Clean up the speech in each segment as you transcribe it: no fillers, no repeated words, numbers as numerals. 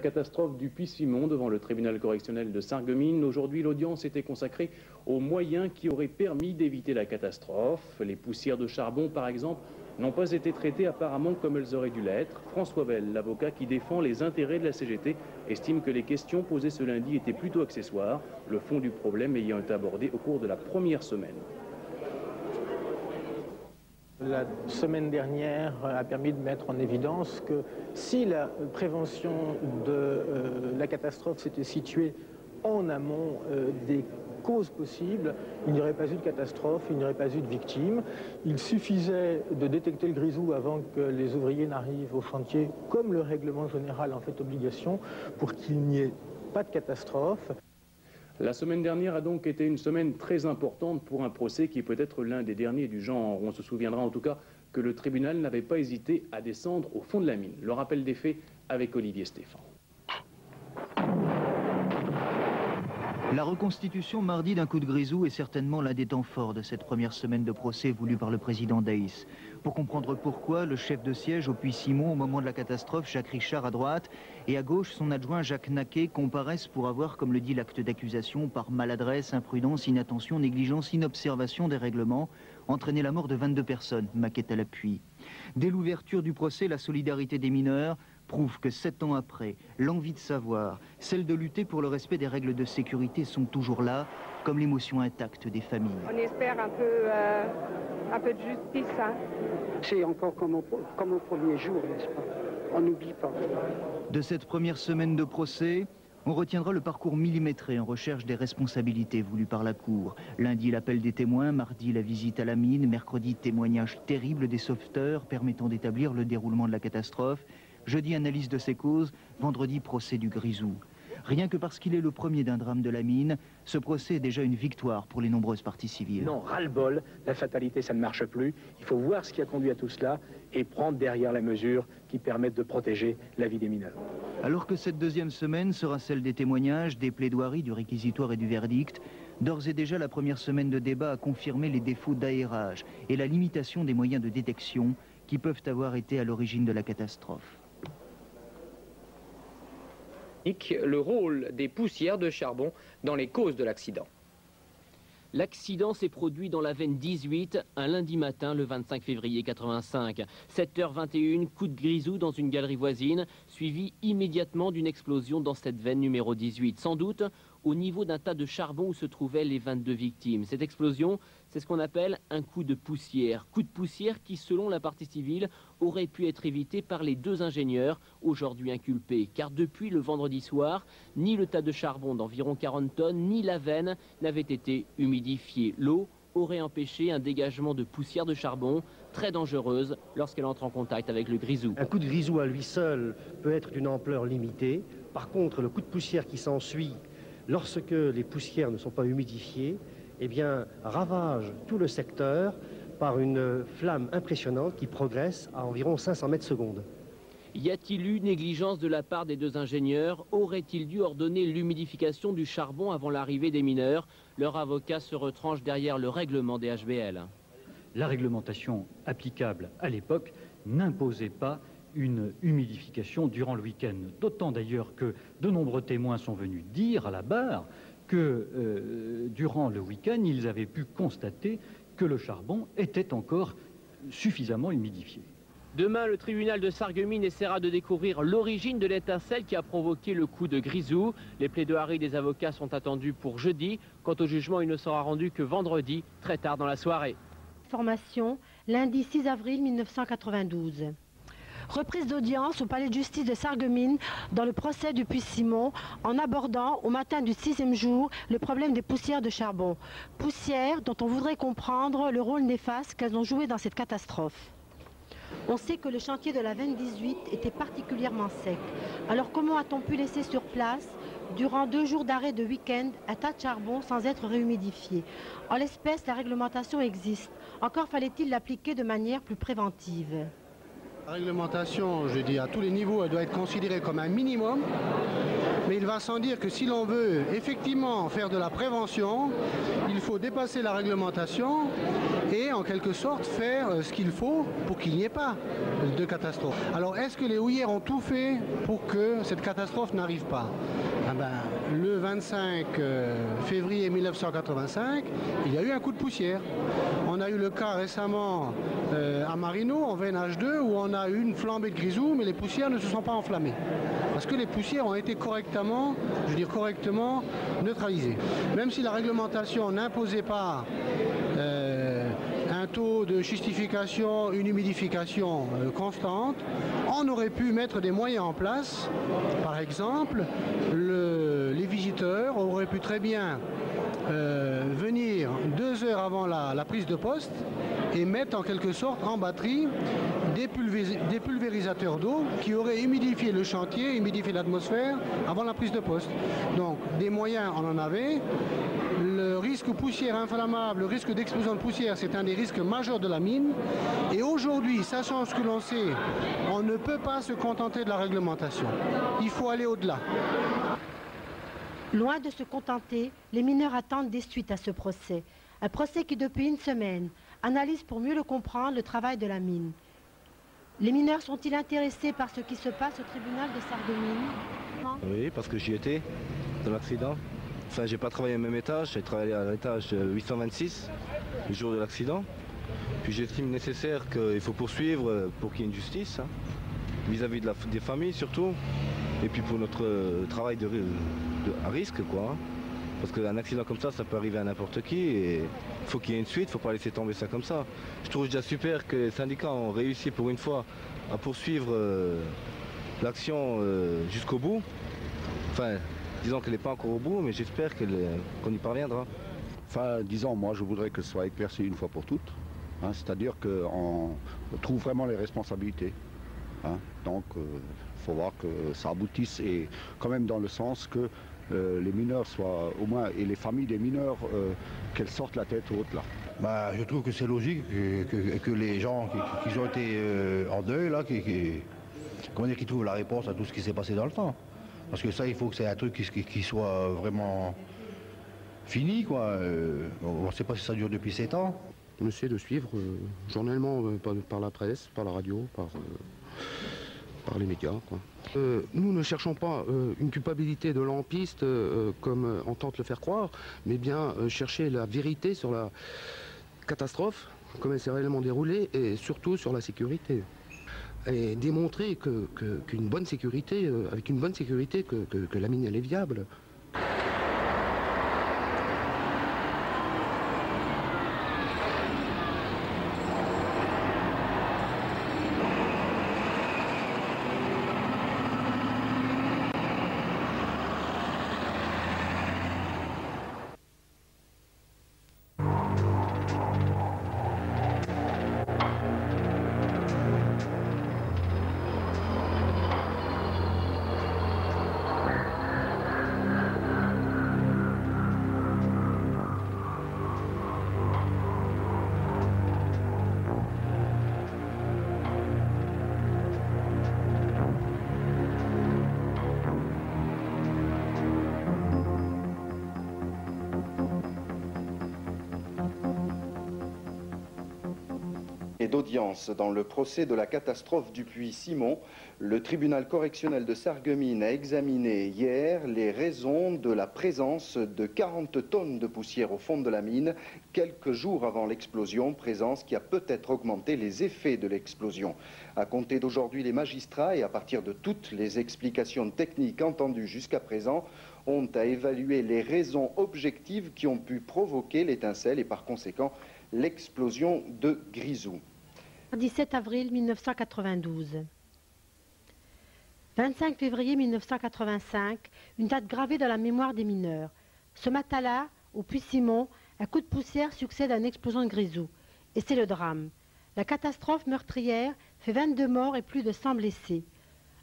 catastrophe du Puy-Simon devant le tribunal correctionnel de Sarreguemines. Aujourd'hui, l'audience était consacrée aux moyens qui auraient permis d'éviter la catastrophe. Les poussières de charbon, par exemple, n'ont pas été traitées apparemment comme elles auraient dû l'être. François Bell, l'avocat qui défend les intérêts de la CGT, estime que les questions posées ce lundi étaient plutôt accessoires, le fond du problème ayant été abordé au cours de la première semaine. La semaine dernière a permis de mettre en évidence que si la prévention de la catastrophe s'était située en amont des causes possibles, il n'y aurait pas eu de catastrophe, il n'y aurait pas eu de victimes. Il suffisait de détecter le grisou avant que les ouvriers n'arrivent au chantier, comme le règlement général en fait obligation, pour qu'il n'y ait pas de catastrophe. La semaine dernière a donc été une semaine très importante pour un procès qui est peut-être l'un des derniers du genre. On se souviendra en tout cas que le tribunal n'avait pas hésité à descendre au fond de la mine. Le rappel des faits avec Olivier Stéphane. La reconstitution mardi d'un coup de grisou est certainement l'un des temps forts de cette première semaine de procès voulu par le président Daïs. Pour comprendre pourquoi, le chef de siège au Puy-Simon, au moment de la catastrophe, Jacques Richard à droite, et à gauche, son adjoint Jacques Naquet comparaissent pour avoir, comme le dit l'acte d'accusation, par maladresse, imprudence, inattention, négligence, inobservation des règlements, entraîné la mort de 22 personnes, maquette à l'appui. Dès l'ouverture du procès, la solidarité des mineurs prouve que 7 ans après, l'envie de savoir, celle de lutter pour le respect des règles de sécurité sont toujours là, comme l'émotion intacte des familles. On espère un peu de justice. Hein. C'est encore comme au premier jour, n'est-ce pas? On n'oublie pas. De cette première semaine de procès, on retiendra le parcours millimétré en recherche des responsabilités voulues par la Cour. Lundi, l'appel des témoins, mardi, la visite à la mine, mercredi, témoignage terrible des sauveteurs permettant d'établir le déroulement de la catastrophe. Jeudi, analyse de ses causes, vendredi, procès du grisou. Rien que parce qu'il est le premier d'un drame de la mine, ce procès est déjà une victoire pour les nombreuses parties civiles. Non, ras-le-bol, la fatalité, ça ne marche plus. Il faut voir ce qui a conduit à tout cela et prendre derrière la mesure qui permette de protéger la vie des mineurs. Alors que cette deuxième semaine sera celle des témoignages, des plaidoiries, du réquisitoire et du verdict, d'ores et déjà la première semaine de débat a confirmé les défauts d'aérage et la limitation des moyens de détection qui peuvent avoir été à l'origine de la catastrophe. Le rôle des poussières de charbon dans les causes de l'accident. L'accident s'est produit dans la veine 18, un lundi matin, le 25 février 85. 7h21, coup de grisou dans une galerie voisine, suivi immédiatement d'une explosion dans cette veine numéro 18. Sans doute au niveau d'un tas de charbon où se trouvaient les 22 victimes. Cette explosion, c'est ce qu'on appelle un coup de poussière. Coup de poussière qui, selon la partie civile, aurait pu être évité par les 2 ingénieurs, aujourd'hui inculpés. Car depuis le vendredi soir, ni le tas de charbon d'environ 40 tonnes, ni la veine n'avaient été humidifiés. L'eau aurait empêché un dégagement de poussière de charbon, très dangereuse lorsqu'elle entre en contact avec le grisou. Un coup de grisou à lui seul peut être d'une ampleur limitée. Par contre, le coup de poussière qui s'ensuit, lorsque les poussières ne sont pas humidifiées, eh bien, ravage tout le secteur par une flamme impressionnante qui progresse à environ 500 mètres secondes. Y a-t-il eu négligence de la part des 2 ingénieurs? Aurait-il dû ordonner l'humidification du charbon avant l'arrivée des mineurs? Leur avocat se retranche derrière le règlement des HBL. La réglementation applicable à l'époque n'imposait pas une humidification durant le week-end. D'autant d'ailleurs que de nombreux témoins sont venus dire à la barre que durant le week-end, ils avaient pu constater que le charbon était encore suffisamment humidifié. Demain, le tribunal de Sarreguemines essaiera de découvrir l'origine de l'étincelle qui a provoqué le coup de grisou. Les plaidoiries des avocats sont attendues pour jeudi. Quant au jugement, il ne sera rendu que vendredi, très tard dans la soirée. Information, lundi 6 avril 1992. Reprise d'audience au palais de justice de Sarreguemines dans le procès du Puy-Simon en abordant au matin du 6e jour le problème des poussières de charbon. Poussières dont on voudrait comprendre le rôle néfaste qu'elles ont joué dans cette catastrophe. On sait que le chantier de la veine 18 était particulièrement sec. Alors comment a-t-on pu laisser sur place, durant 2 jours d'arrêt de week-end, un tas de charbon sans être réhumidifié? En l'espèce, la réglementation existe. Encore fallait-il l'appliquer de manière plus préventive. La réglementation, je dis à tous les niveaux, elle doit être considérée comme un minimum. Mais il va sans dire que si l'on veut effectivement faire de la prévention, il faut dépasser la réglementation et en quelque sorte faire ce qu'il faut pour qu'il n'y ait pas de catastrophe. Alors est-ce que les houillères ont tout fait pour que cette catastrophe n'arrive pas? Le 25 février 1985, il y a eu un coup de poussière. On a eu le cas récemment à Marino, en VNH2, où on a eu une flambée de grisou, mais les poussières ne se sont pas enflammées. Parce que les poussières ont été correctement neutralisées. Même si la réglementation n'imposait pas un taux de schistification, une humidification constante, on aurait pu mettre des moyens en place. Par exemple, les visiteurs auraient pu très bien venir 2 heures avant la prise de poste et mettre en quelque sorte en batterie des pulvérisateurs d'eau qui auraient humidifié le chantier, humidifié l'atmosphère avant la prise de poste. Donc des moyens on en avait. Le risque poussière inflammable, le risque d'explosion de poussière, c'est un des risques majeurs de la mine. Et aujourd'hui, sachant ce que l'on sait, on ne peut pas se contenter de la réglementation. Il faut aller au-delà. Loin de se contenter, les mineurs attendent des suites à ce procès. Un procès qui, depuis une semaine, analyse pour mieux le comprendre le travail de la mine. Les mineurs sont-ils intéressés par ce qui se passe au tribunal de Sarreguemines? Oui, parce que j'y étais, dans l'accident. Enfin, j'ai pas travaillé au même étage, j'ai travaillé à l'étage 826, le jour de l'accident. Puis j'estime nécessaire qu'il faut poursuivre pour qu'il y ait une justice, vis-à-vis des familles surtout, et puis pour notre travail à risque, quoi. Parce qu'un accident comme ça peut arriver à n'importe qui, et il faut qu'il y ait une suite, il ne faut pas laisser tomber ça comme ça. Je trouve déjà super que les syndicats ont réussi pour une fois à poursuivre l'action jusqu'au bout. Enfin, disons qu'elle n'est pas encore au bout, mais j'espère qu'on y parviendra. Enfin, disons, moi je voudrais que ce soit éclairci une fois pour toutes. C'est-à-dire qu'on trouve vraiment les responsabilités. Donc, il faut voir que ça aboutisse, et quand même dans le sens que les mineurs soient, au moins, et les familles des mineurs, qu'elles sortent la tête haute là. Je trouve que c'est logique que les gens qui ont été en deuil, là, qui trouvent la réponse à tout ce qui s'est passé dans le temps. Parce que ça, il faut que c'est un truc qui soit vraiment fini, quoi. On ne sait pas si ça dure depuis 7 ans. On essaie de suivre journellement par la presse, par la radio, par les médias, quoi. Nous ne cherchons pas une culpabilité de lampiste comme on tente de le faire croire, mais bien chercher la vérité sur la catastrophe, comment elle s'est réellement déroulée, et surtout sur la sécurité. Et démontrer qu'une bonne sécurité, avec une bonne sécurité, que la mine elle est viable. D'audience dans le procès de la catastrophe du puits Simon, le tribunal correctionnel de Sarreguemines a examiné hier les raisons de la présence de 40 tonnes de poussière au fond de la mine quelques jours avant l'explosion, présence qui a peut-être augmenté les effets de l'explosion. À compter d'aujourd'hui, les magistrats, et à partir de toutes les explications techniques entendues jusqu'à présent, ont à évaluer les raisons objectives qui ont pu provoquer l'étincelle et par conséquent l'explosion de Grisou. 17 avril 1992. 25 février 1985, une date gravée dans la mémoire des mineurs. Ce matin-là, au puits Simon, un coup de poussière succède à une explosion de Grisou. Et c'est le drame. La catastrophe meurtrière fait 22 morts et plus de 100 blessés.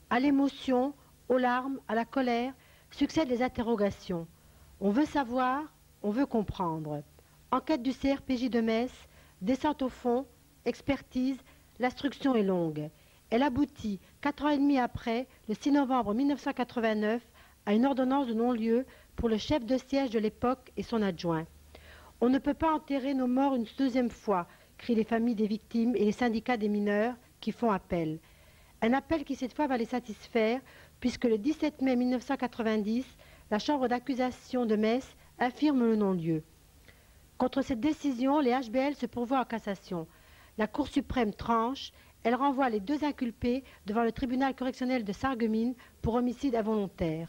À l'émotion, aux larmes, à la colère, succèdent les interrogations. On veut savoir, on veut comprendre. Enquête du CRPJ de Metz, descente au fond, expertise, l'instruction est longue. Elle aboutit 4 ans et demi après, le 6 novembre 1989, à une ordonnance de non-lieu pour le chef de siège de l'époque et son adjoint. On ne peut pas enterrer nos morts une deuxième fois, crient les familles des victimes et les syndicats des mineurs qui font appel. Un appel qui cette fois va les satisfaire, puisque le 17 mai 1990, la chambre d'accusation de Metz affirme le non-lieu. Contre cette décision, les HBL se pourvoient en cassation. La Cour suprême tranche, elle renvoie les deux inculpés devant le tribunal correctionnel de Sarreguemines pour homicide involontaire.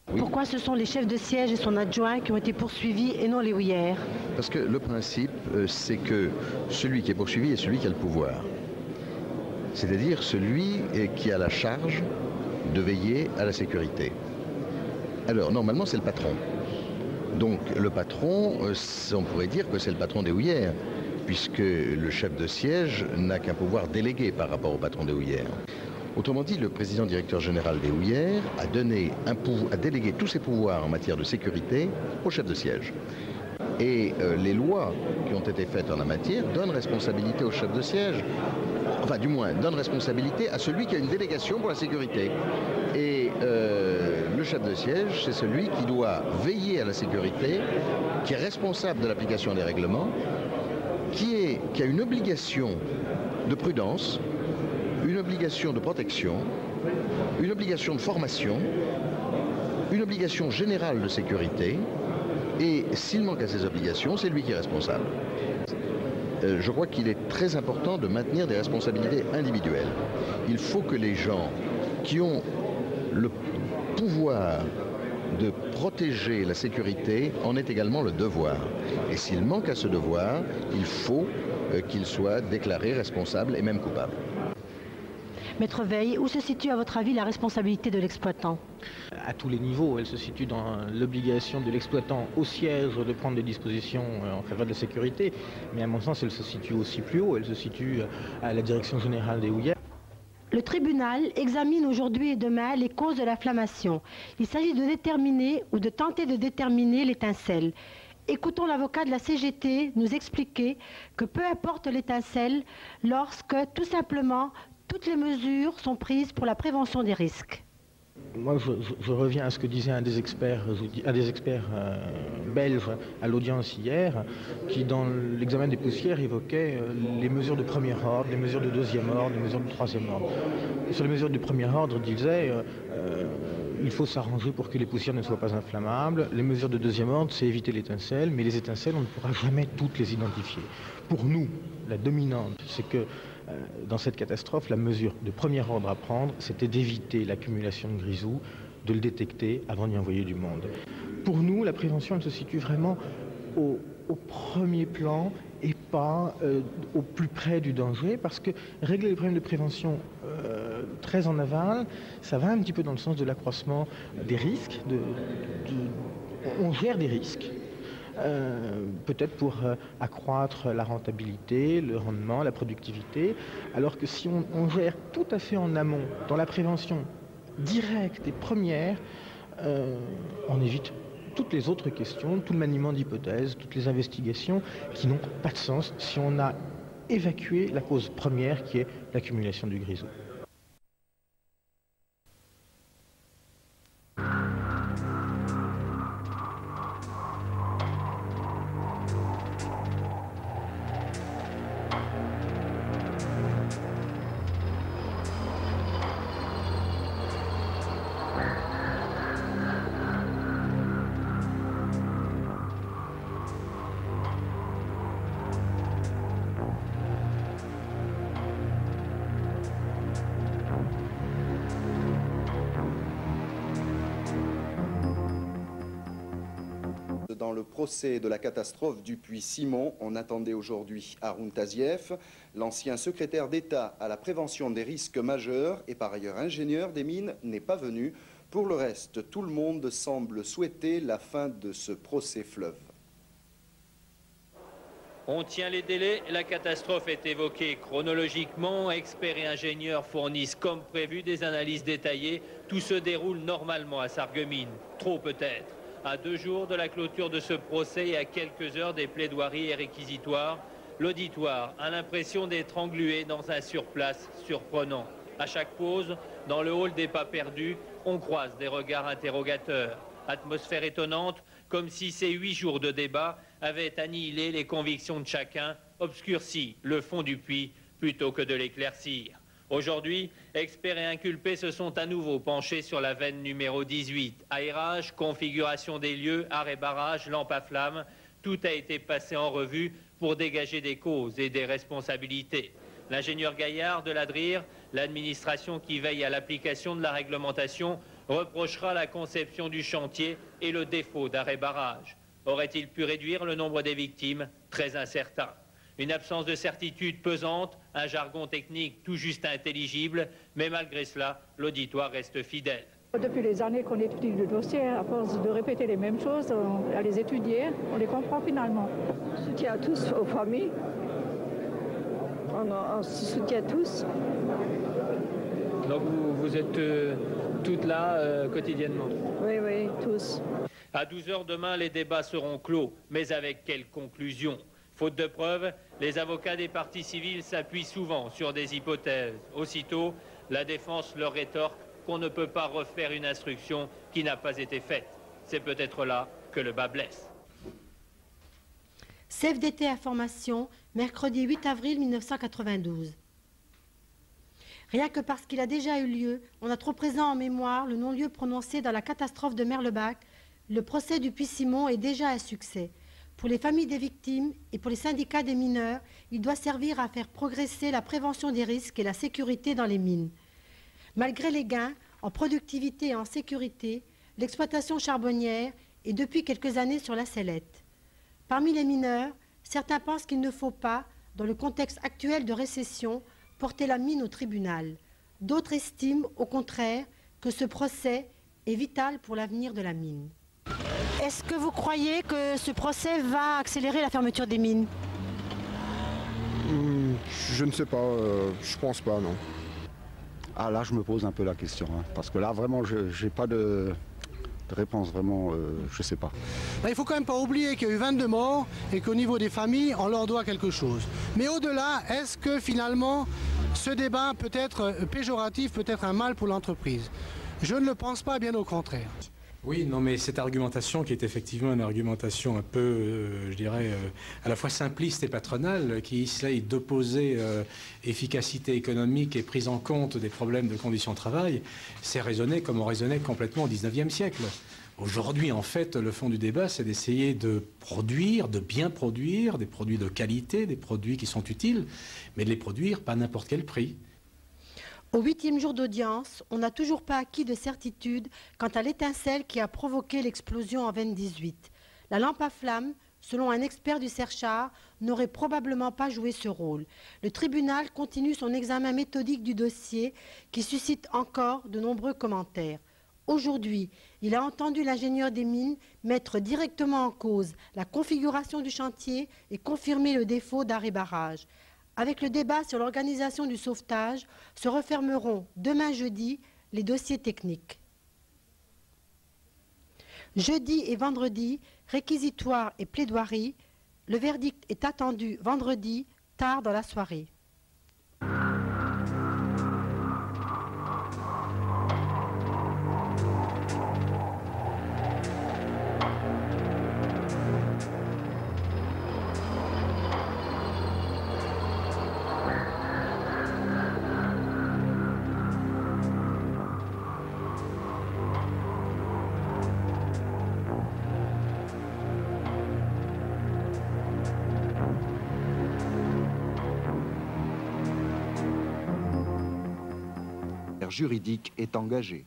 Oui. Pourquoi ce sont les chefs de siège et son adjoint qui ont été poursuivis et non les houillères? Parce que le principe, c'est que celui qui est poursuivi est celui qui a le pouvoir. C'est-à-dire celui qui a la charge de veiller à la sécurité. Alors, normalement, c'est le patron. Donc, le patron, on pourrait dire que c'est le patron des houillères, puisque le chef de siège n'a qu'un pouvoir délégué par rapport au patron des houillères. Autrement dit, le président directeur général des houillères a délégué tous ses pouvoirs en matière de sécurité au chef de siège. Et les lois qui ont été faites en la matière donnent responsabilité au chef de siège, enfin du moins donnent responsabilité à celui qui a une délégation pour la sécurité. Et le chef de siège, c'est celui qui doit veiller à la sécurité, qui est responsable de l'application des règlements, qui a une obligation de prudence, une obligation de protection, une obligation de formation, une obligation générale de sécurité, et s'il manque à ces obligations, c'est lui qui est responsable. Je crois qu'il est très important de maintenir des responsabilités individuelles. Il faut que les gens qui ont le pouvoir de protéger la sécurité en aient également le devoir. Et s'il manque à ce devoir, il faut qu'ils soient déclarés responsables et même coupables. Maître Veil, où se situe à votre avis la responsabilité de l'exploitant? À tous les niveaux, elle se situe dans l'obligation de l'exploitant au siège de prendre des dispositions en faveur de la sécurité, mais à mon sens elle se situe aussi plus haut, elle se situe à la direction générale des houillères. Le tribunal examine aujourd'hui et demain les causes de l'inflammation. Il s'agit de déterminer ou de tenter de déterminer l'étincelle. Écoutons l'avocat de la CGT nous expliquer que peu importe l'étincelle lorsque tout simplement toutes les mesures sont prises pour la prévention des risques. Moi, je reviens à ce que disait un des experts belges à l'audience hier, qui dans l'examen des poussières évoquait les mesures de premier ordre, les mesures de deuxième ordre, les mesures de troisième ordre. Sur les mesures de premier ordre, il disait il faut s'arranger pour que les poussières ne soient pas inflammables. Les mesures de deuxième ordre, c'est éviter l'étincelle, mais les étincelles, on ne pourra jamais toutes les identifier. Pour nous, la dominante, c'est que dans cette catastrophe, la mesure de premier ordre à prendre, c'était d'éviter l'accumulation de grisou, de le détecter avant d'y envoyer du monde. Pour nous, la prévention, elle se situe vraiment au premier plan et pas au plus près du danger, parce que régler les problèmes de prévention très en aval, ça va un petit peu dans le sens de l'accroissement des risques. On gère des risques. Peut-être pour accroître la rentabilité, le rendement, la productivité, alors que si on gère tout à fait en amont, dans la prévention directe et première, on évite toutes les autres questions, tout le maniement d'hypothèses, toutes les investigations qui n'ont pas de sens si on a évacué la cause première qui est l'accumulation du grisou. Dans le procès de la catastrophe du puits Simon, on attendait aujourd'hui Haroun Tazieff, l'ancien secrétaire d'État à la prévention des risques majeurs et par ailleurs ingénieur des mines, n'est pas venu. Pour le reste, tout le monde semble souhaiter la fin de ce procès fleuve. On tient les délais, la catastrophe est évoquée chronologiquement, experts et ingénieurs fournissent comme prévu des analyses détaillées. Tout se déroule normalement à Sarreguemines, trop peut-être. À 2 jours de la clôture de ce procès et à quelques heures des plaidoiries et réquisitoires, l'auditoire a l'impression d'être englué dans un surplace surprenant. À chaque pause, dans le hall des pas perdus, on croise des regards interrogateurs. Atmosphère étonnante, comme si ces 8 jours de débat avait annihilé les convictions de chacun, obscurci le fond du puits plutôt que de l'éclaircir. Aujourd'hui, experts et inculpés se sont à nouveau penchés sur la veine numéro 18. Aérage, configuration des lieux, arrêt-barrage, lampe à flamme, tout a été passé en revue pour dégager des causes et des responsabilités. L'ingénieur Gaillard de l'ADRIR, l'administration qui veille à l'application de la réglementation, reprochera la conception du chantier et le défaut d'arrêt-barrage. Aurait-il pu réduire le nombre des victimes? Très incertain. Une absence de certitude pesante, un jargon technique tout juste intelligible, mais malgré cela, l'auditoire reste fidèle. Depuis les années qu'on étudie le dossier, à force de répéter les mêmes choses, à les étudier, on les comprend finalement. Soutien à tous, aux familles. On se soutient tous. Donc vous êtes toutes là quotidiennement? Oui, oui, tous. À 12 h demain, les débats seront clos, mais avec quelle conclusion? Faute de preuves, les avocats des parties civiles s'appuient souvent sur des hypothèses. Aussitôt, la défense leur rétorque qu'on ne peut pas refaire une instruction qui n'a pas été faite. C'est peut-être là que le bas blesse. CFDT Information, mercredi 8 avril 1992. Rien que parce qu'il a déjà eu lieu, on a trop présent en mémoire le non-lieu prononcé dans la catastrophe de Merlebach, le procès du Puy-Simon est déjà un succès. Pour les familles des victimes et pour les syndicats des mineurs, il doit servir à faire progresser la prévention des risques et la sécurité dans les mines. Malgré les gains en productivité et en sécurité, l'exploitation charbonnière est depuis quelques années sur la sellette. Parmi les mineurs, certains pensent qu'il ne faut pas, dans le contexte actuel de récession, porter la mine au tribunal. D'autres estiment, au contraire, que ce procès est vital pour l'avenir de la mine. Est-ce que vous croyez que ce procès va accélérer la fermeture des mines? Je ne sais pas, je pense pas, non. Ah là, je me pose un peu la question, hein, parce que là, vraiment, je n'ai pas de réponse, vraiment, je ne sais pas. Il ne faut quand même pas oublier qu'il y a eu 22 morts et qu'au niveau des familles, on leur doit quelque chose. Mais au-delà, est-ce que finalement, ce débat peut être péjoratif, peut être un mal pour l'entreprise? Je ne le pense pas, bien au contraire. Oui, non, mais cette argumentation qui est effectivement une argumentation un peu, je dirais, à la fois simpliste et patronale, qui essaye d'opposer efficacité économique et prise en compte des problèmes de conditions de travail, c'est raisonner comme on raisonnait complètement au XIXe siècle. Aujourd'hui, en fait, le fond du débat, c'est d'essayer de produire, de bien produire, des produits de qualité, des produits qui sont utiles, mais de les produire pas à n'importe quel prix. Au 8e jour d'audience, on n'a toujours pas acquis de certitude quant à l'étincelle qui a provoqué l'explosion en veine 18. La lampe à flamme, selon un expert du Serchar, n'aurait probablement pas joué ce rôle. Le tribunal continue son examen méthodique du dossier qui suscite encore de nombreux commentaires. Aujourd'hui, il a entendu l'ingénieur des mines mettre directement en cause la configuration du chantier et confirmer le défaut d'arrêt-barrage. Avec le débat sur l'organisation du sauvetage, se refermeront demain jeudi les dossiers techniques. Jeudi et vendredi, réquisitoire et plaidoirie. Le verdict est attendu vendredi, tard dans la soirée. Juridique est engagée.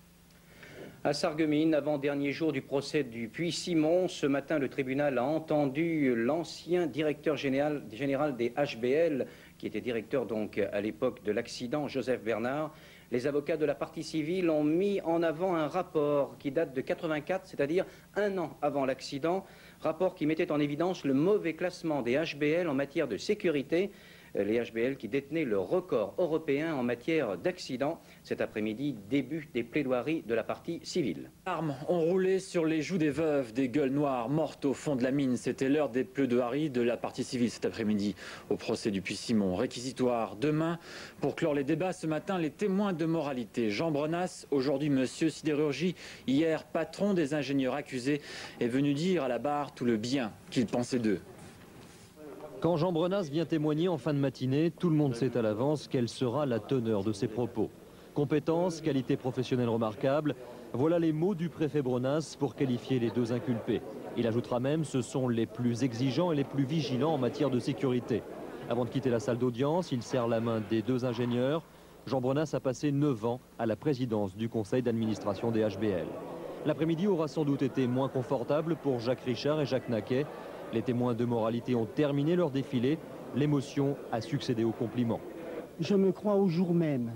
À Sarreguemines, avant-dernier jour du procès du Puy-Simon, ce matin, le tribunal a entendu l'ancien directeur général des HBL, qui était directeur donc à l'époque de l'accident, Joseph Bernard. Les avocats de la partie civile ont mis en avant un rapport qui date de 84, c'est-à-dire un an avant l'accident, rapport qui mettait en évidence le mauvais classement des HBL en matière de sécurité. les HBL qui détenaient le record européen en matière d'accidents. Cet après-midi, début des plaidoiries de la partie civile. Les armes ont roulé sur les joues des veuves, des gueules noires mortes au fond de la mine. C'était l'heure des plaidoiries de la partie civile cet après-midi au procès du Puy-Simon. Réquisitoire demain. Pour clore les débats ce matin, les témoins de moralité. Jean Brenas, aujourd'hui monsieur Sidérurgie, hier patron des ingénieurs accusés, est venu dire à la barre tout le bien qu'il pensait d'eux. Quand Jean Brenas vient témoigner en fin de matinée, tout le monde sait à l'avance quelle sera la teneur de ses propos. Compétences, qualité professionnelle remarquable, voilà les mots du préfet Brenas pour qualifier les deux inculpés. Il ajoutera même, ce sont les plus exigeants et les plus vigilants en matière de sécurité. Avant de quitter la salle d'audience, il serre la main des deux ingénieurs. Jean Brenas a passé 9 ans à la présidence du conseil d'administration des HBL. L'après-midi aura sans doute été moins confortable pour Jacques Richard et Jacques Naquet. Les témoins de moralité ont terminé leur défilé. L'émotion a succédé au compliment. Je me crois au jour même.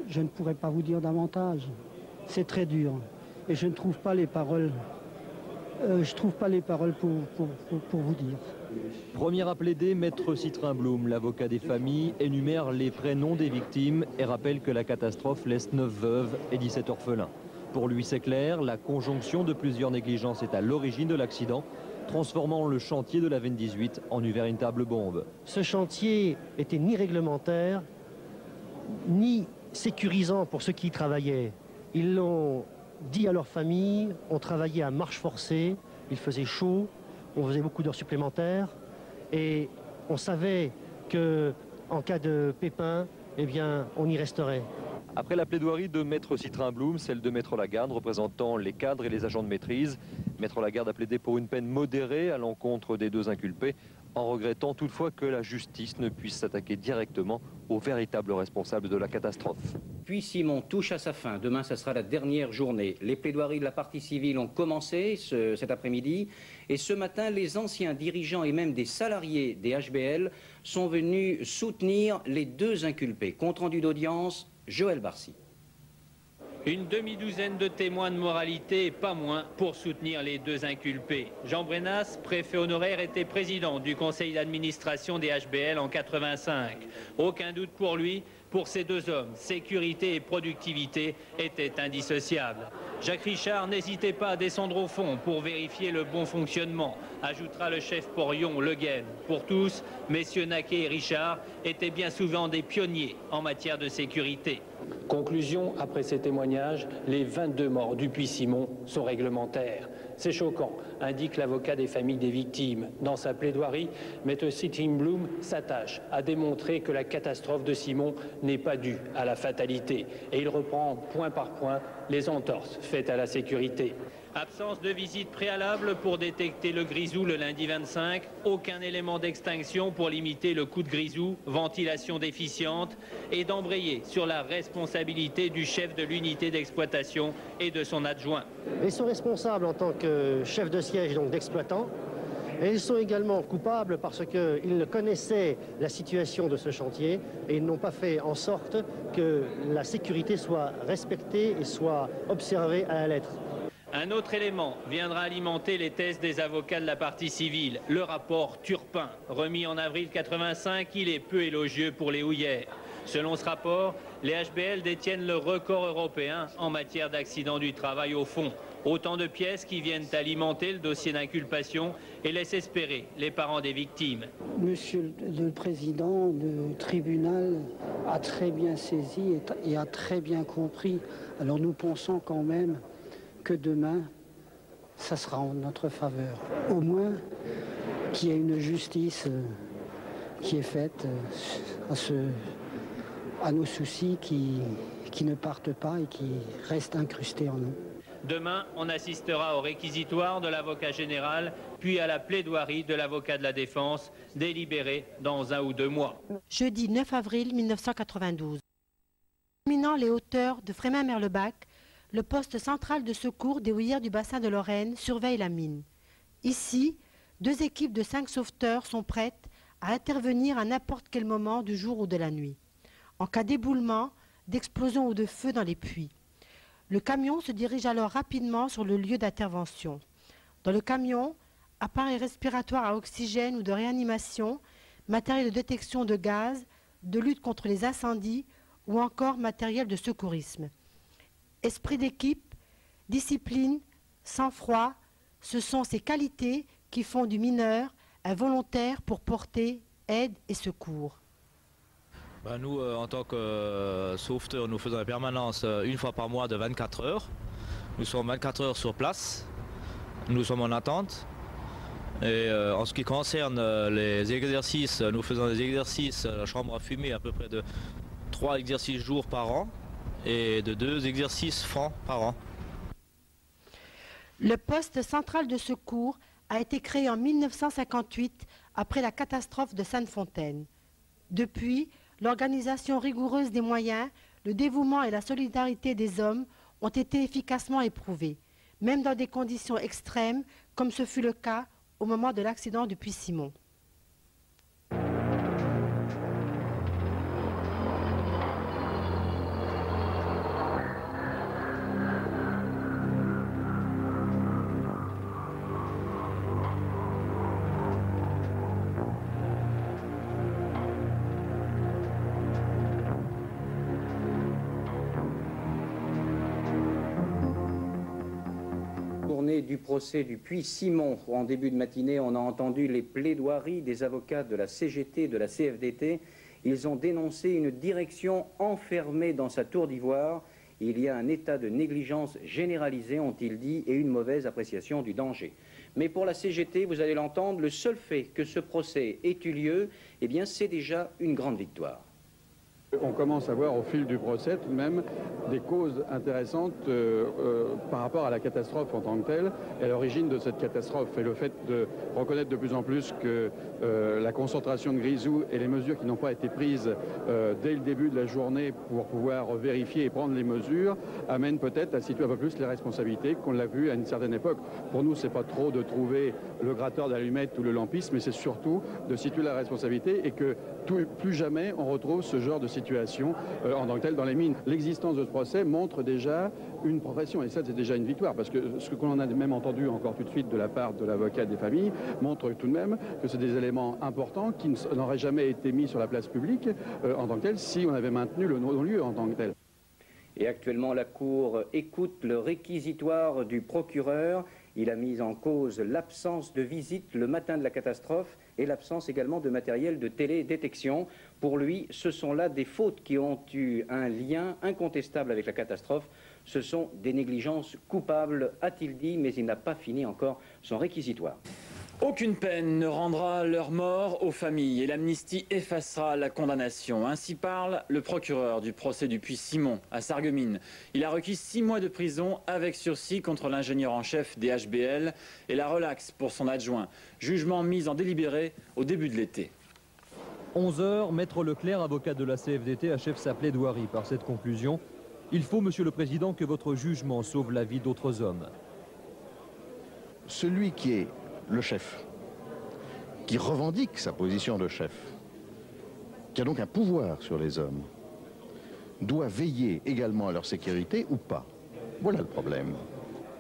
Je ne pourrais pas vous dire davantage. C'est très dur. Et je ne trouve pas les paroles. Pour vous dire. Premier à plaider, Maître Citrin Blum, l'avocat des familles, énumère les prénoms des victimes et rappelle que la catastrophe laisse 9 veuves et 17 orphelins. Pour lui, c'est clair, la conjonction de plusieurs négligences est à l'origine de l'accident, transformant le chantier de la Veine 18 en une véritable bombe. Ce chantier était ni réglementaire, ni sécurisant pour ceux qui y travaillaient. Ils l'ont dit à leur famille, on travaillait à marche forcée, il faisait chaud, on faisait beaucoup d'heures supplémentaires et on savait qu'en cas de pépin, eh bien, on y resterait. Après la plaidoirie de Maître Citrin Blum, celle de Maître Lagarde représentant les cadres et les agents de maîtrise, Maître Lagarde a plaidé pour une peine modérée à l'encontre des deux inculpés, en regrettant toutefois que la justice ne puisse s'attaquer directement aux véritables responsables de la catastrophe. Puy-Simon touche à sa fin. Demain, ce sera la dernière journée. Les plaidoiries de la partie civile ont commencé cet après-midi. Et ce matin, les anciens dirigeants et même des salariés des HBL sont venus soutenir les deux inculpés. Compte rendu d'audience, Joël Barcy. Une demi-douzaine de témoins de moralité et pas moins pour soutenir les deux inculpés. Jean Brenas, préfet honoraire, était président du conseil d'administration des HBL en 85. Aucun doute pour lui, pour ces deux hommes, sécurité et productivité étaient indissociables. Jacques Richard n'hésitait pas à descendre au fond pour vérifier le bon fonctionnement, ajoutera le chef Porion Le Guen. Pour tous, messieurs Naquet et Richard étaient bien souvent des pionniers en matière de sécurité. Conclusion, après ces témoignages, les 22 morts du Puy-Simon sont réglementaires. C'est choquant, indique l'avocat des familles des victimes. Dans sa plaidoirie, Maître Citrin Blum s'attache à démontrer que la catastrophe de Simon n'est pas due à la fatalité. Et il reprend point par point les entorses faites à la sécurité. Absence de visite préalable pour détecter le grisou le lundi 25, aucun élément d'extinction pour limiter le coup de grisou, ventilation déficiente et d'embrayer sur la responsabilité du chef de l'unité d'exploitation et de son adjoint. Ils sont responsables en tant que chef de siège, donc d'exploitant, et ils sont également coupables parce qu'ils connaissaient la situation de ce chantier et ils n'ont pas fait en sorte que la sécurité soit respectée et soit observée à la lettre. Un autre élément viendra alimenter les thèses des avocats de la partie civile, le rapport Turpin. Remis en avril 85, il est peu élogieux pour les houillères. Selon ce rapport, les HBL détiennent le record européen en matière d'accidents du travail au fond. Autant de pièces qui viennent alimenter le dossier d'inculpation et laissent espérer les parents des victimes. Monsieur le Président du tribunal a très bien saisi et a très bien compris. Alors nous pensons quand même que demain, ça sera en notre faveur. Au moins qu'il y ait une justice qui est faite à nos soucis qui ne partent pas et qui restent incrustés en nous. Demain, on assistera au réquisitoire de l'avocat général, puis à la plaidoirie de l'avocat de la défense, délibérée dans 1 ou 2 mois. Jeudi 9 avril 1992. Dominant les hauteurs de Frémin-Merlebach, le poste central de secours des houillères du bassin de Lorraine surveille la mine. Ici, 2 équipes de 5 sauveteurs sont prêtes à intervenir à n'importe quel moment du jour ou de la nuit, en cas d'éboulement, d'explosion ou de feu dans les puits. Le camion se dirige alors rapidement sur le lieu d'intervention. Dans le camion, appareils respiratoires à oxygène ou de réanimation, matériel de détection de gaz, de lutte contre les incendies ou encore matériel de secourisme. Esprit d'équipe, discipline, sang-froid, ce sont ces qualités qui font du mineur un volontaire pour porter aide et secours. Nous, en tant que sauveteurs, nous faisons la permanence une fois par mois de 24 heures. Nous sommes 24 heures sur place. Nous sommes en attente. Et en ce qui concerne les exercices, nous faisons des exercices à la chambre à fumer, à peu près de 3 exercices jours par an et de 2 exercices francs par an. Le poste central de secours a été créé en 1958 après la catastrophe de Sainte-Fontaine. Depuis, l'organisation rigoureuse des moyens, le dévouement et la solidarité des hommes ont été efficacement éprouvés, même dans des conditions extrêmes, comme ce fut le cas au moment de l'accident du Puy-Simon. Du procès du Puy-Simon. En début de matinée, on a entendu les plaidoiries des avocats de la CGT, de la CFDT. Ils ont dénoncé une direction enfermée dans sa tour d'ivoire. Il y a un état de négligence généralisé, ont-ils dit, et une mauvaise appréciation du danger. Mais pour la CGT, vous allez l'entendre, le seul fait que ce procès ait eu lieu, eh bien, c'est déjà une grande victoire. On commence à voir au fil du procès tout de même des causes intéressantes par rapport à la catastrophe en tant que telle et à l'origine de cette catastrophe. Et le fait de reconnaître de plus en plus que la concentration de grisou et les mesures qui n'ont pas été prises dès le début de la journée pour pouvoir vérifier et prendre les mesures amène peut-être à situer un peu plus les responsabilités qu'on l'a vu à une certaine époque. Pour nous, c'est pas trop de trouver le gratteur d'allumettes ou le lampiste, mais c'est surtout de situer la responsabilité et que plus jamais on retrouve ce genre de situation en tant que tel dans les mines. L'existence de ce procès montre déjà une progression et ça c'est déjà une victoire parce que ce qu'on a même entendu encore tout de suite de la part de l'avocat des familles montre tout de même que c'est des éléments importants qui n'auraient jamais été mis sur la place publique en tant que tel si on avait maintenu le non-lieu en tant que tel. Et actuellement, la Cour écoute le réquisitoire du procureur. Il a mis en cause l'absence de visite le matin de la catastrophe et l'absence également de matériel de télédétection. Pour lui, ce sont là des fautes qui ont eu un lien incontestable avec la catastrophe. Ce sont des négligences coupables, a-t-il dit, mais il n'a pas fini encore son réquisitoire. Aucune peine ne rendra leur mort aux familles et l'amnistie effacera la condamnation. Ainsi parle le procureur du procès du Puy-Simon à Sarreguemines. Il a requis 6 mois de prison avec sursis contre l'ingénieur en chef des HBL et la relaxe pour son adjoint. Jugement mis en délibéré au début de l'été. 11 h, Maître Leclerc, avocat de la CFDT, achève sa plaidoirie par cette conclusion. Il faut, Monsieur le Président, que votre jugement sauve la vie d'autres hommes. Celui qui est le chef, qui revendique sa position de chef, qui a donc un pouvoir sur les hommes, doit veiller également à leur sécurité ou pas. Voilà le problème.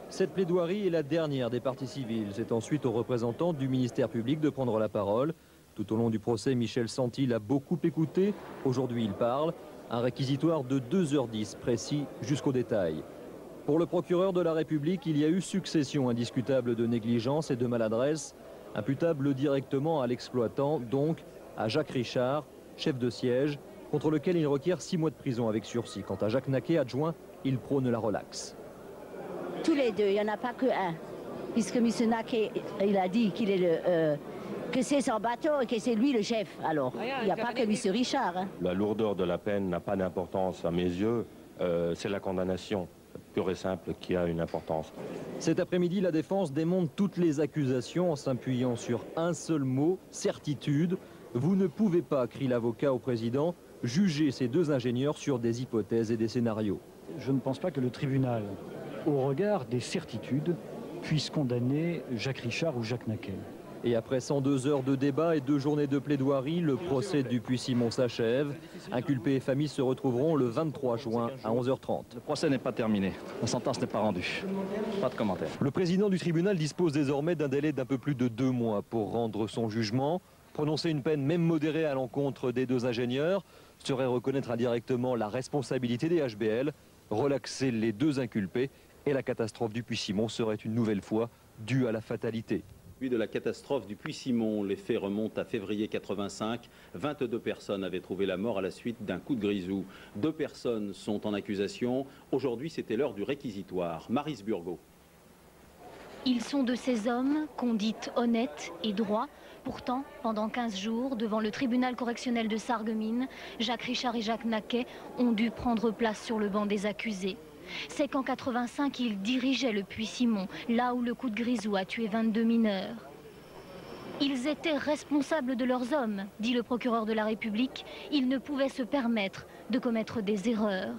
Cette plaidoirie est la dernière des parties civiles. C'est ensuite aux représentants du ministère public de prendre la parole. Tout au long du procès, Michel Santi l'a beaucoup écouté. Aujourd'hui, il parle. Un réquisitoire de 2h10, précis jusqu'au détail. Pour le procureur de la République, il y a eu succession indiscutable de négligence et de maladresse, imputable directement à l'exploitant, donc à Jacques Richard, chef de siège, contre lequel il requiert 6 mois de prison avec sursis. Quant à Jacques Naquet, adjoint, il prône la relaxe. Tous les deux, il n'y en a pas que un, puisque M. Naquet, il a dit qu'il est que c'est son bateau et que c'est lui le chef. Alors, il n'y a pas que M. Richard. Hein. La lourdeur de la peine n'a pas d'importance à mes yeux, c'est la condamnation pure et simple qui a une importance. Cet après-midi, la défense démonte toutes les accusations en s'appuyant sur un seul mot, certitude. Vous ne pouvez pas, crie l'avocat au président, juger ces 2 ingénieurs sur des hypothèses et des scénarios. Je ne pense pas que le tribunal, au regard des certitudes, puisse condamner Jacques Richard ou Jacques Naquet. Et après 102 heures de débat et 2 journées de plaidoirie, le procès du Puy-Simon s'achève. Inculpés et familles se retrouveront le 23 juin à 11h30. Le procès n'est pas terminé. La sentence n'est pas rendue. Pas de commentaire. Le président du tribunal dispose désormais d'un délai d'un peu plus de 2 mois pour rendre son jugement. Prononcer une peine même modérée à l'encontre des deux ingénieurs serait reconnaître indirectement la responsabilité des HBL, relaxer les deux inculpés et la catastrophe du Puy-Simon serait une nouvelle fois due à la fatalité. De la catastrophe du Puy-Simon, les faits remontent à février 85. 22 personnes avaient trouvé la mort à la suite d'un coup de grisou. 2 personnes sont en accusation. Aujourd'hui, c'était l'heure du réquisitoire. Maryse Burgot. Ils sont de ces hommes qu'on dit honnêtes et droits. Pourtant, pendant 15 jours, devant le tribunal correctionnel de Sarreguemines, Jacques Richard et Jacques Naquet ont dû prendre place sur le banc des accusés. C'est qu'en 85, ils dirigeaient le Puy-Simon, là où le coup de grisou a tué 22 mineurs. Ils étaient responsables de leurs hommes, dit le procureur de la République. Ils ne pouvaient se permettre de commettre des erreurs.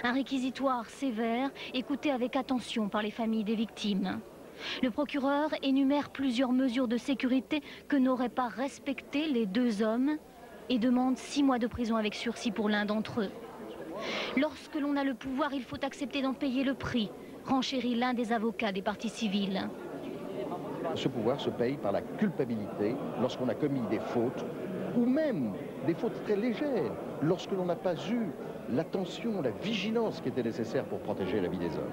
Un réquisitoire sévère, écouté avec attention par les familles des victimes. Le procureur énumère plusieurs mesures de sécurité que n'auraient pas respectées les deux hommes et demande 6 mois de prison avec sursis pour l'un d'entre eux. Lorsque l'on a le pouvoir, il faut accepter d'en payer le prix, renchérit l'un des avocats des parties civiles. Ce pouvoir se paye par la culpabilité lorsqu'on a commis des fautes, ou même des fautes très légères, lorsque l'on n'a pas eu l'attention, la vigilance qui était nécessaire pour protéger la vie des hommes.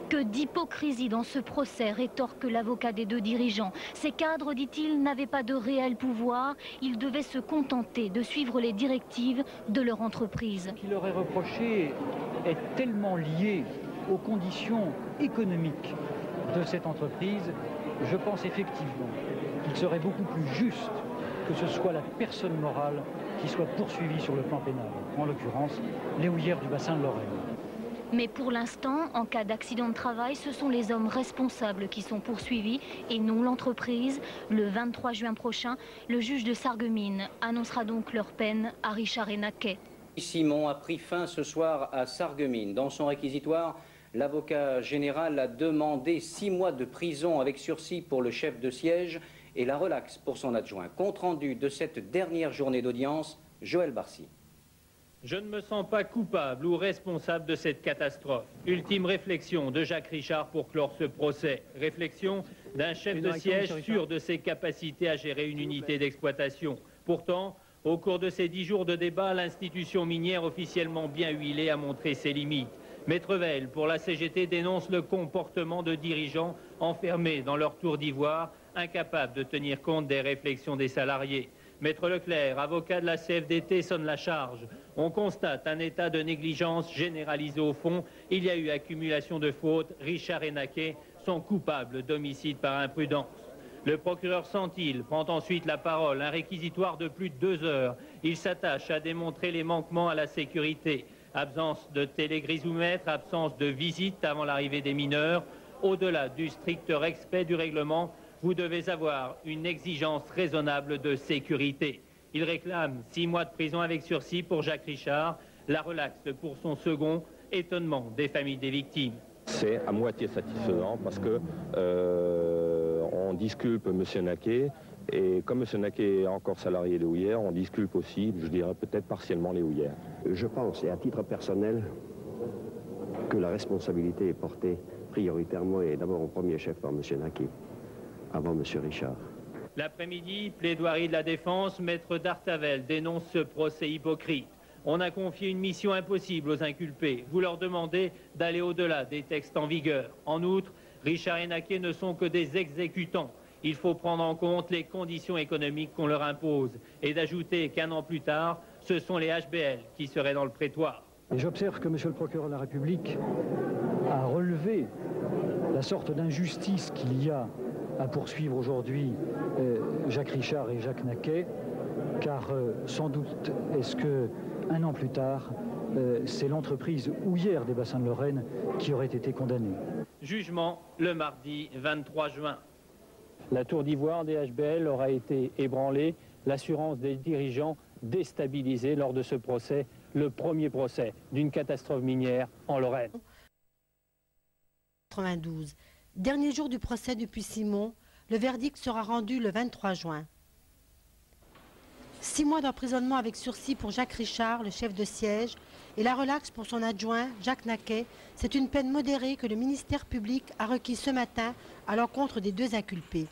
Que d'hypocrisie dans ce procès, rétorque l'avocat des deux dirigeants. Ces cadres, dit-il, n'avaient pas de réel pouvoir. Ils devaient se contenter de suivre les directives de leur entreprise. Ce qui leur est reproché est tellement lié aux conditions économiques de cette entreprise. Je pense effectivement qu'il serait beaucoup plus juste que ce soit la personne morale qui soit poursuivie sur le plan pénal. En l'occurrence, les houillères du bassin de Lorraine. Mais pour l'instant, en cas d'accident de travail, ce sont les hommes responsables qui sont poursuivis et non l'entreprise. Le 23 juin prochain, le juge de Sarreguemines annoncera donc leur peine à Richard et Naquet. Simon a pris fin ce soir à Sarreguemines. Dans son réquisitoire, l'avocat général a demandé 6 mois de prison avec sursis pour le chef de siège et la relaxe pour son adjoint. Compte rendu de cette dernière journée d'audience, Joël Barcy. Je ne me sens pas coupable ou responsable de cette catastrophe. Ultime réflexion de Jacques Richard pour clore ce procès. Réflexion d'un chef de siège sûr de ses capacités à gérer une unité d'exploitation. Pourtant, au cours de ces 10 jours de débat, l'institution minière officiellement bien huilée a montré ses limites. Maître Veil, pour la CGT, dénonce le comportement de dirigeants enfermés dans leur tour d'ivoire, incapables de tenir compte des réflexions des salariés. Maître Leclerc, avocat de la CFDT, sonne la charge. On constate un état de négligence généralisé au fond. Il y a eu accumulation de fautes. Richard et Naquet sont coupables d'homicide par imprudence. Le procureur Santil prend ensuite la parole. Un réquisitoire de plus de 2 heures. Il s'attache à démontrer les manquements à la sécurité. Absence de télégrisomètre, absence de visite avant l'arrivée des mineurs. Au-delà du strict respect du règlement, vous devez avoir une exigence raisonnable de sécurité. Il réclame 6 mois de prison avec sursis pour Jacques Richard, la relaxe pour son second, étonnement des familles des victimes. C'est à moitié satisfaisant parce que on disculpe M. Naquet et comme M. Naquet est encore salarié de houillères, on disculpe aussi, je dirais peut-être partiellement les houillères. Je pense, et à titre personnel, que la responsabilité est portée prioritairement et d'abord au premier chef par M. Naquet, avant M. Richard. L'après-midi, plaidoirie de la défense, maître Dartavel dénonce ce procès hypocrite. On a confié une mission impossible aux inculpés. Vous leur demandez d'aller au-delà des textes en vigueur. En outre, Richard et Naquet ne sont que des exécutants. Il faut prendre en compte les conditions économiques qu'on leur impose et d'ajouter qu'1 an plus tard, ce sont les HBL qui seraient dans le prétoire. Et j'observe que M. le procureur de la République a relevé la sorte d'injustice qu'il y a à poursuivre aujourd'hui Jacques Richard et Jacques Naquet, car sans doute est-ce que 1 an plus tard, c'est l'entreprise houillère des bassins de Lorraine qui aurait été condamnée. Jugement le mardi 23 juin. La tour d'ivoire des HBL aura été ébranlée, l'assurance des dirigeants déstabilisée lors de ce procès, le premier procès d'une catastrophe minière en Lorraine. 92. Dernier jour du procès du Puy-Simon, le verdict sera rendu le 23 juin. 6 mois d'emprisonnement avec sursis pour Jacques Richard, le chef de siège, et la relaxe pour son adjoint, Jacques Naquet. C'est une peine modérée que le ministère public a requis ce matin à l'encontre des 2 inculpés.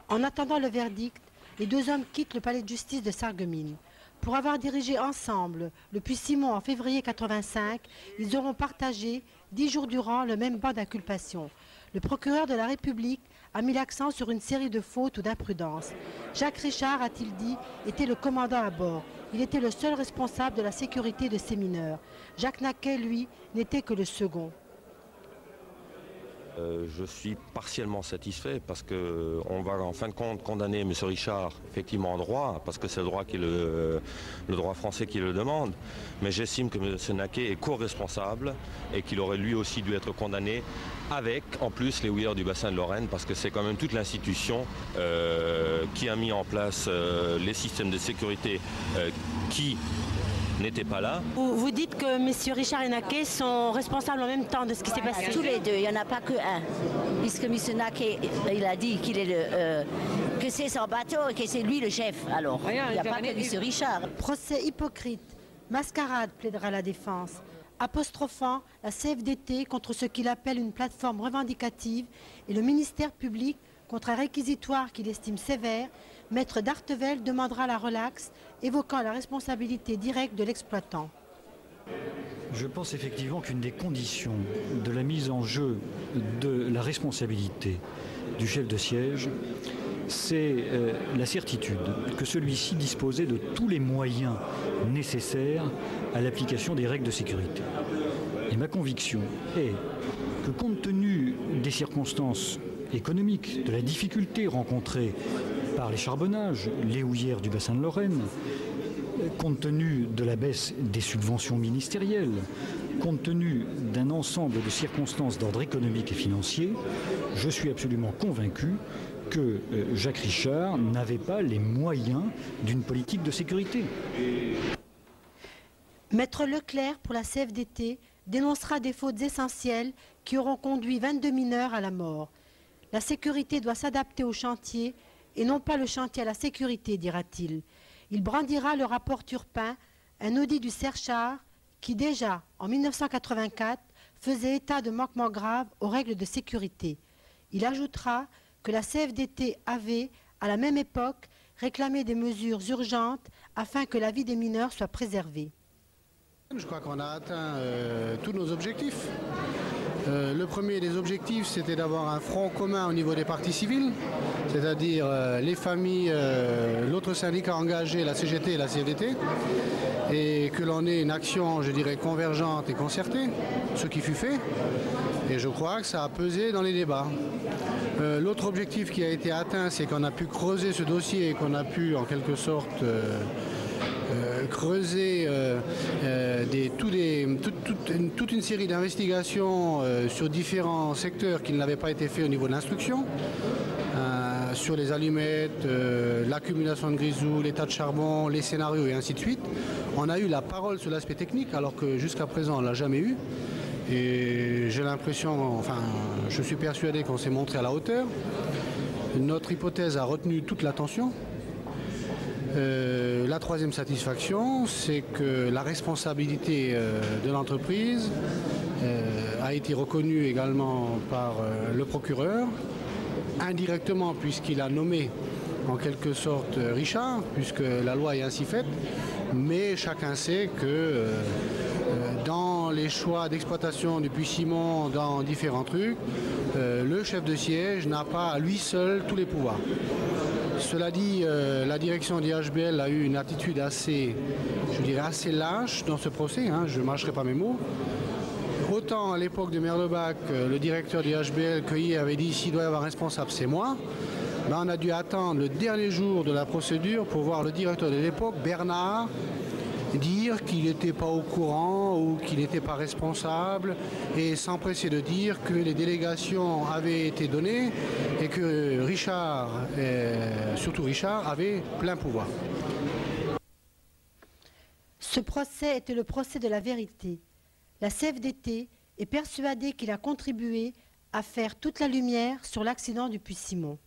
En attendant le verdict, les deux hommes quittent le palais de justice de Sarreguemines. Pour avoir dirigé ensemble le Puy-Simon en février 85, ils auront partagé 10 jours durant le même banc d'inculpation. Le procureur de la République a mis l'accent sur une série de fautes ou d'imprudences. Jacques Richard, a-t-il dit, était le commandant à bord. Il était le seul responsable de la sécurité de ces mineurs. Jacques Naquet, lui, n'était que le second. Je suis partiellement satisfait parce qu'on va en fin de compte condamner M. Richard effectivement en droit, parce que c'est le droit, le droit français qui le demande. Mais j'estime que M. Naquet est co-responsable et qu'il aurait lui aussi dû être condamné avec en plus les houilleurs du bassin de Lorraine, parce que c'est quand même toute l'institution qui a mis en place les systèmes de sécurité qui n'était pas là. Vous dites que messieurs Richard et Naquet sont responsables en même temps de ce qui s'est passé? Tous les deux, il n'y en a pas que un. Puisque monsieur Naquet, il a dit qu'il est que c'est son bateau et que c'est lui le chef. Alors, il n'y a pas que monsieur Richard. Procès hypocrite. Mascarade, plaidera la défense, apostrophant la CFDT contre ce qu'il appelle une plateforme revendicative et le ministère public contre un réquisitoire qu'il estime sévère. Maître d'Artevel demandera la relaxe, évoquant la responsabilité directe de l'exploitant. Je pense effectivement qu'une des conditions de la mise en jeu de la responsabilité du chef de siège, c'est la certitude que celui-ci disposait de tous les moyens nécessaires à l'application des règles de sécurité. Et ma conviction est que compte tenu des circonstances économiques, de la difficulté rencontrée par les charbonnages, les houillères du bassin de Lorraine, compte tenu de la baisse des subventions ministérielles, compte tenu d'un ensemble de circonstances d'ordre économique et financier, je suis absolument convaincu que Jacques Richard n'avait pas les moyens d'une politique de sécurité. Maître Leclerc, pour la CFDT, dénoncera des fautes essentielles qui auront conduit 22 mineurs à la mort. La sécurité doit s'adapter au chantier et non pas le chantier à la sécurité, dira-t-il. Il brandira le rapport Turpin, un audit du Serchar qui déjà, en 1984, faisait état de manquements graves aux règles de sécurité. Il ajoutera que la CFDT avait, à la même époque, réclamé des mesures urgentes afin que la vie des mineurs soit préservée. Je crois qu'on a atteint tous nos objectifs. Le premier des objectifs, c'était d'avoir un front commun au niveau des parties civiles, c'est-à-dire les familles, l'autre syndicat engagé, la CGT et la CFDT, et que l'on ait une action, je dirais, convergente et concertée, ce qui fut fait, et je crois que ça a pesé dans les débats. L'autre objectif qui a été atteint, c'est qu'on a pu creuser ce dossier et qu'on a pu, en quelque sorte, creuser toute une série d'investigations sur différents secteurs qui n'avaient pas été faits au niveau de l'instruction, sur les allumettes, l'accumulation de grisou, les tas de charbon, les scénarios et ainsi de suite. On a eu la parole sur l'aspect technique alors que jusqu'à présent on ne l'a jamais eu. Et j'ai l'impression, enfin je suis persuadé qu'on s'est montré à la hauteur. Notre hypothèse a retenu toute l'attention. La troisième satisfaction, c'est que la responsabilité de l'entreprise a été reconnue également par le procureur, indirectement puisqu'il a nommé en quelque sorte Richard, puisque la loi est ainsi faite, mais chacun sait que dans les choix d'exploitation du Puy-Simon, dans différents trucs, le chef de siège n'a pas à lui seul tous les pouvoirs. Cela dit, la direction d'IHBL a eu une attitude assez, je dirais, assez lâche dans ce procès, hein, je ne mâcherai pas mes mots. Autant à l'époque de Merlebach, le directeur d'IHBL cueilli avait dit s'il doit y avoir un responsable, c'est moi. Ben, on a dû attendre le dernier jour de la procédure pour voir le directeur de l'époque, Bernard, dire qu'il n'était pas au courant ou qu'il n'était pas responsable et s'empresser de dire que les délégations avaient été données et que Richard, surtout Richard, avait plein pouvoir. Ce procès était le procès de la vérité. La CFDT est persuadée qu'il a contribué à faire toute la lumière sur l'accident du Puy-Simon.